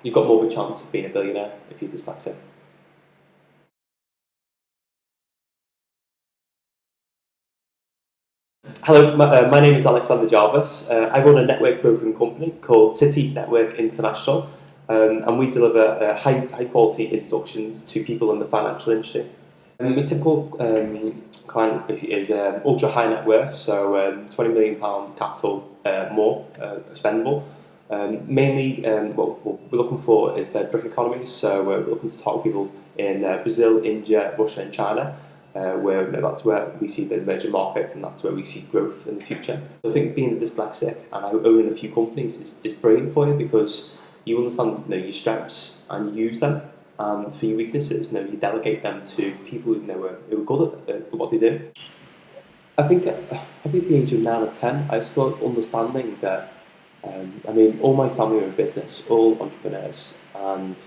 you've got more of a chance of being a billionaire if you're dyslexic. Hello, my name is Alexander Jarvis. I run a network brokering company called City Network International, and we deliver high quality introductions to people in the financial industry. My typical client basically is ultra high net worth, so £20 million capital more spendable. Mainly, what we're looking for is the BRIC economies, so we're looking to target people in Brazil, India, Russia, and China. Where that's where we see the emerging markets, and that's where we see growth in the future. So I think being dyslexic and owning a few companies is brilliant for you, because you understand your strengths and you use them. For your weaknesses, you delegate them to people who are good at what they do. I think probably at the age of 9 or 10, I started understanding that. All my family are in business, all entrepreneurs, and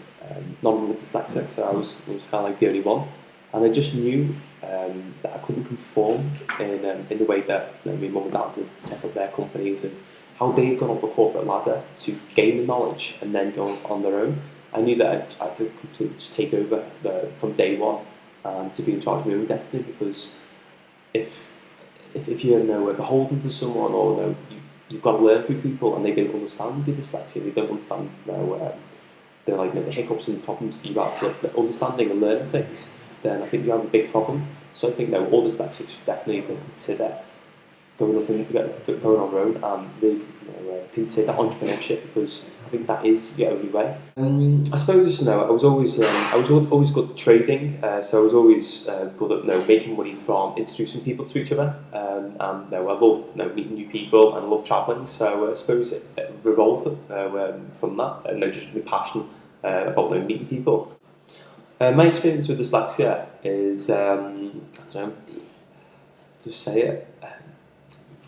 none of them were dyslexic, so I was kind of like the only one. And I just knew that I couldn't conform in the way that my mum and dad did set up their companies, and how they'd gone up the corporate ladder to gain the knowledge and then go on their own. I knew that I had to completely just take over from day one, to be in charge of my own destiny, because if you're beholden to someone, or you've got to learn through people and they don't understand your dyslexia, they don't understand the hiccups and problems that you have for understanding and learning things, then I think you have a big problem. So I think all dyslexics should definitely consider going on their own, and really consider entrepreneurship, because I think that is the only way. I suppose I was always good at trading, so I was always good at making money from introducing people to each other, and I love meeting new people, and I love travelling. So I suppose it revolved from that, and just my passion about meeting people. My experience with dyslexia is, I don't know, to say it,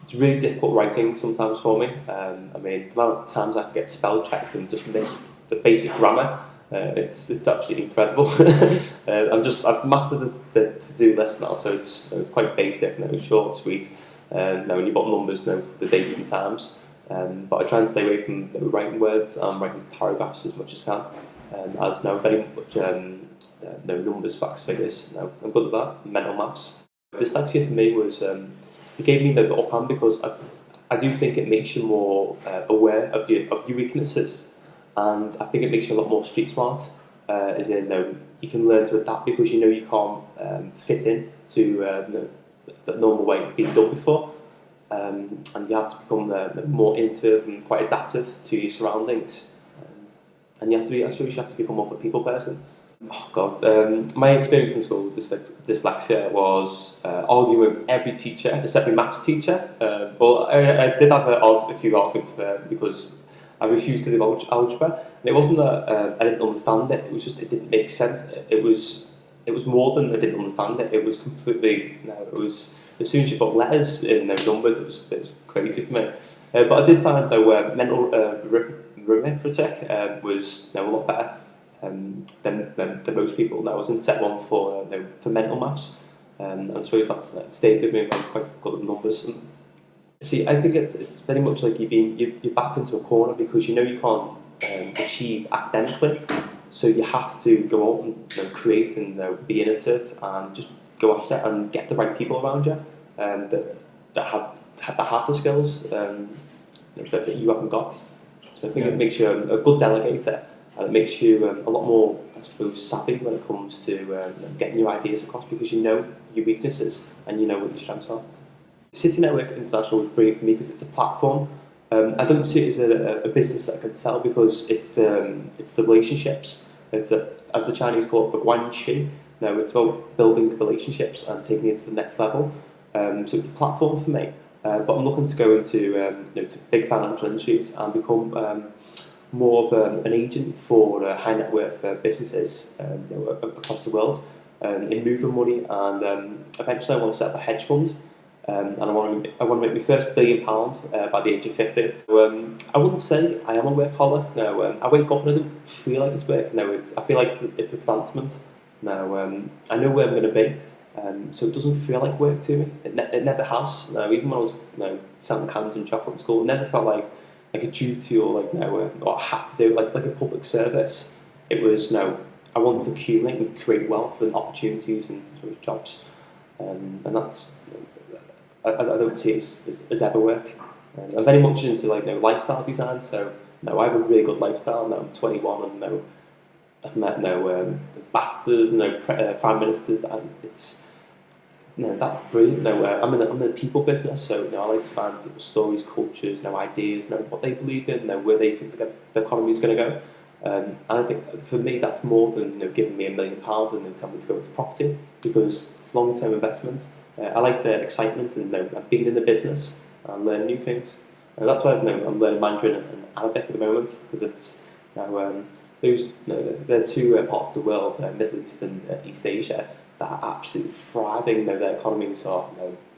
it's really difficult writing sometimes for me. The amount of times I have to get spell checked and just miss the basic grammar, it's absolutely incredible. I've mastered the to-do list now, so it's quite basic, short, sweet. When you've got numbers, the dates and times. But I try and stay away from writing words and writing paragraphs as much as I can. As very much numbers, facts, figures. I'm good at that. Mental maths. Dyslexia for me was it gave me the upper hand, because I do think it makes you more aware of your weaknesses, and I think it makes you a lot more street smart. As in, you can learn to adapt, because you can't fit in to the normal way it's been done before, and you have to become more intuitive and quite adaptive to your surroundings. And I suppose you have to become more of a people person. Oh God, my experience in school with dyslexia was arguing with every teacher except my maths teacher. I did have a few arguments with her, because I refused to do algebra. And it wasn't that I didn't understand it; it was just it didn't make sense. It was more than I didn't understand it. It was completely it was, as soon as you put letters in numbers, it was crazy for me. But I did find mental arithmetic was a lot better than most people. I was in set one for mental maths, and I suppose that stayed with me. I'm quite good at numbers. See, I think it's very much like you're backed into a corner, because you can't achieve academically, so you have to go out and create and be innovative, and just go after it and get the right people around you, that have the skills that you haven't got. So I think it makes you a good delegator, and it makes you a lot more, I suppose, savvy when it comes to getting your ideas across, because you know your weaknesses and you know what your strengths are. City Network International was brilliant for me, because it's a platform. I don't see it as a business that I can sell, because it's the relationships. As the Chinese call it, the guanxi. It's about building relationships and taking it to the next level. So it's a platform for me. But I'm looking to go into to big financial industries and become more of an agent for high net worth businesses across the world, in moving money, and eventually I want to set up a hedge fund, and I want to make my first £1 billion by the age of 50. So, I wouldn't say I am a workaholic. No, I wake up and I don't feel like it's work. No, I feel like it's advancement. No, I know where I'm going to be. So it doesn't feel like work to me. It never has. Even when I was selling cans and chocolate in school, it never felt like like a duty or or I had to do like a public service. It was I wanted to accumulate and create wealth and opportunities and sort of jobs, and that's I don't see it as ever work. I'm very much into lifestyle design, so I have a really good lifestyle. Now I'm 21 and I've met ambassadors, prime ministers, and it's that's brilliant. I'm in a people business, so I like to find people's stories, cultures, ideas, what they believe in, where they think the economy is going to go. And I think for me that's more than giving me £1 million and then telling me to go into property, because it's long-term investments. I like the excitement and being in the business and learning new things. That's why I'm learning Mandarin and Arabic at the moment, because it's those there are two parts of the world, Middle East and East Asia, that are absolutely thriving. Their economies are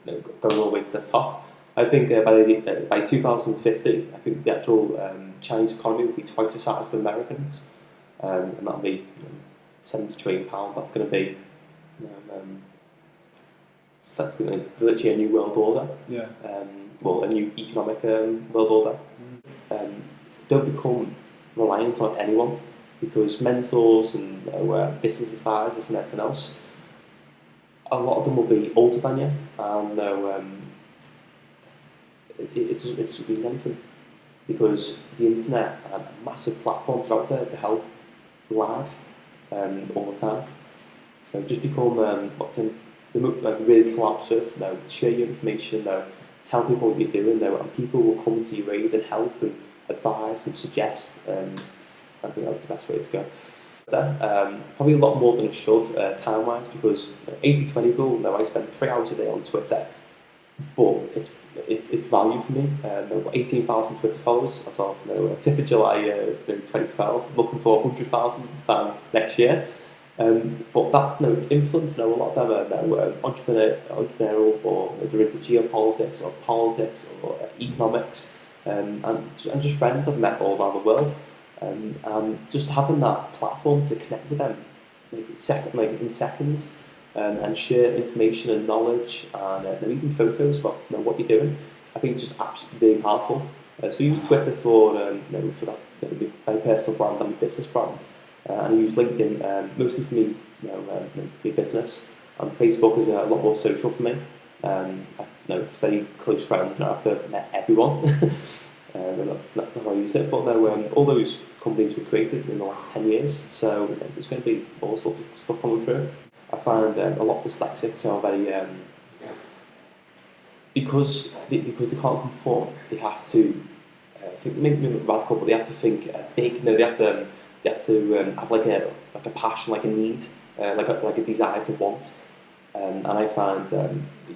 going all the way to the top. I think by 2050, I think the actual Chinese economy will be twice the size of the Americans, and that'll be £70 trillion. That's going to be that's going to be literally a new world order. Yeah. A new economic world order. Don't become reliant on anyone, because mentors and business advisors and everything else, a lot of them will be older than you, and it doesn't mean anything, because the internet and massive platforms are out there to help live all the time. So just become really collaborative. Share your information. Tell people what you're doing. And people will come to your aid and help and advise and suggest. I think that's the best way to go. Probably a lot more than I should time-wise, because 80-20 rule. I spend 3 hours a day on Twitter, but it's value for me. I've got 18,000 Twitter followers as of 5th of July 2012. Looking for 100,000 this time next year. But that's it's influence. A lot of them are entrepreneurial, or they're into geopolitics or politics or economics, and just friends I've met all around the world. And just having that platform to connect with them in seconds, and share information and knowledge and even photos about what you're doing, I think it's just absolutely really powerful. So I use Twitter for that my personal brand and my business brand, and I use LinkedIn mostly for me, my business, and Facebook is a lot more social for me. It's very close friends, and I have to met everyone. And that's how I use it. But all those companies were created in the last 10 years, so there's going to be all sorts of stuff coming through. I find a lot of dyslexics, so very because they can't conform, they have to think maybe radical, but they have to think big. They have to have like a passion, like a need, like a desire to want. And I find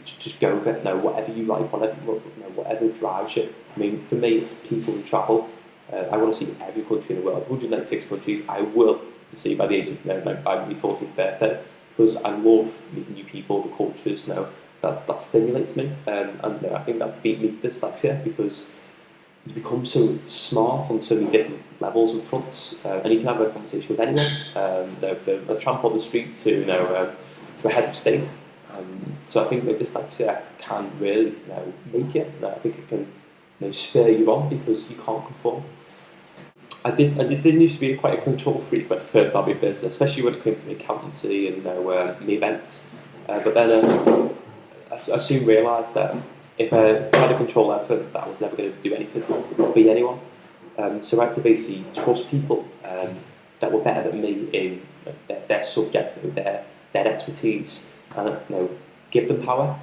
just go with it. Whatever you like, whatever drives you. I mean, for me, it's people who travel. I want to see every country in the world. 196 countries I will see by the age of by my 40th birthday, because I love meeting new people, the cultures. That stimulates me, and I think that's beat me dyslexia, because you become so smart on so many different levels and fronts, and you can have a conversation with anyone. A tramp on the street to a head of state. So I think dyslexia can really make it. I think it can spur you on, because you can't conform. I didn't used to be quite a control freak when I first started my business, especially when it came to my accountancy and my events. But then I soon realised that if I tried to control everything, that I was never going to do anything or be anyone. So I had to basically trust people that were better than me in their subject, their expertise, and give them power.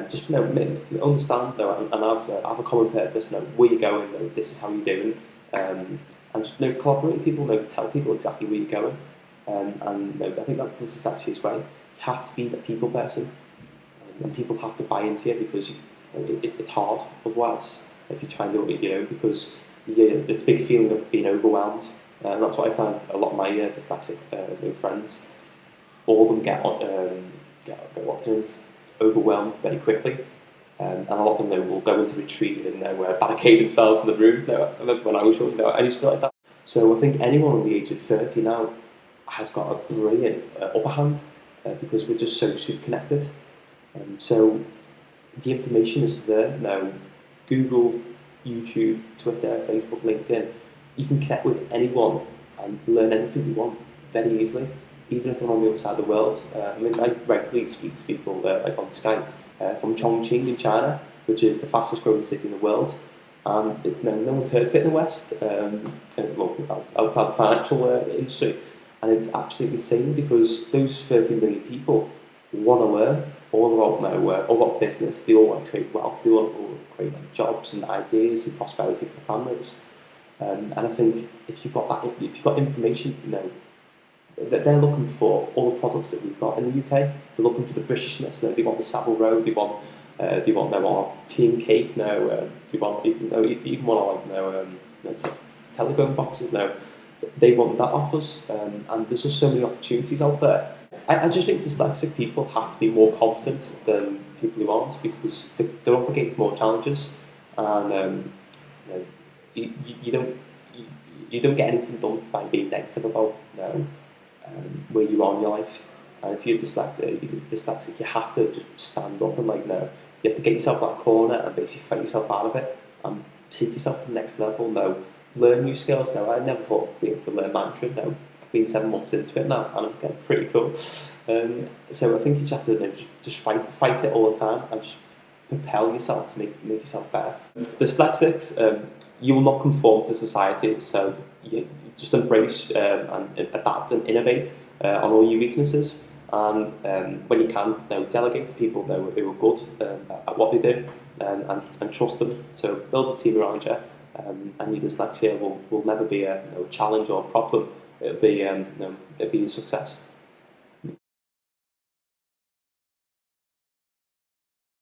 Just understand, and have a common purpose. Where you're going, this is how you're doing, and just collaborate with people. Tell people exactly where you're going, and I think that's actually as well. You have to be the people person, and people have to buy into you, because it's hard otherwise if you try and do it, because it's a big feeling of being overwhelmed, and that's what I found a lot of my dyslexic friends. All of them get overwhelmed very quickly, and a lot of them will go into retreat and barricade themselves in the room. I remember when I was young, I used to be like that. So I think anyone on the age of 30 now has got a brilliant upper hand, because we're just so super connected. So the information is there now. Google YouTube, Twitter, Facebook, LinkedIn, you can connect with anyone and learn anything you want very easily, even if they're on the other side of the world. I regularly speak to people like on Skype from Chongqing in China, which is the fastest growing city in the world. And no one's heard of it in the West, outside the financial industry. And it's absolutely insane because those 13 million people want to learn all about business. They all want to create wealth. They all want to create jobs and ideas and prosperity for their families. And I think if you've got information, that they're looking for all the products that we've got in the UK. They're looking for the Britishness. They want the Savile Row. They want our tea and cake. They want even want telephone boxes. They want that off us. And there's just so many opportunities out there. I just think dyslexic people have to be more confident than people who aren't, because they're up against more challenges, and you don't get anything done by being negative about where you are in your life. And if you're dyslexic, you have to just stand up and you have to get yourself out of that corner and basically fight yourself out of it and take yourself to the next level. Learn new skills. I never thought I'd be able to learn Mandarin. I've been 7 months into it now, and I'm getting pretty cool. So I think you just have to just fight it all the time and just propel yourself to make yourself better. Dyslexics, you will not conform to society, so you just embrace and adapt and innovate on all your weaknesses. And when you can, delegate to people who are good at what they do, and trust them. So build a team around you, and your dyslexia will never be a challenge or a problem. It'll be a success.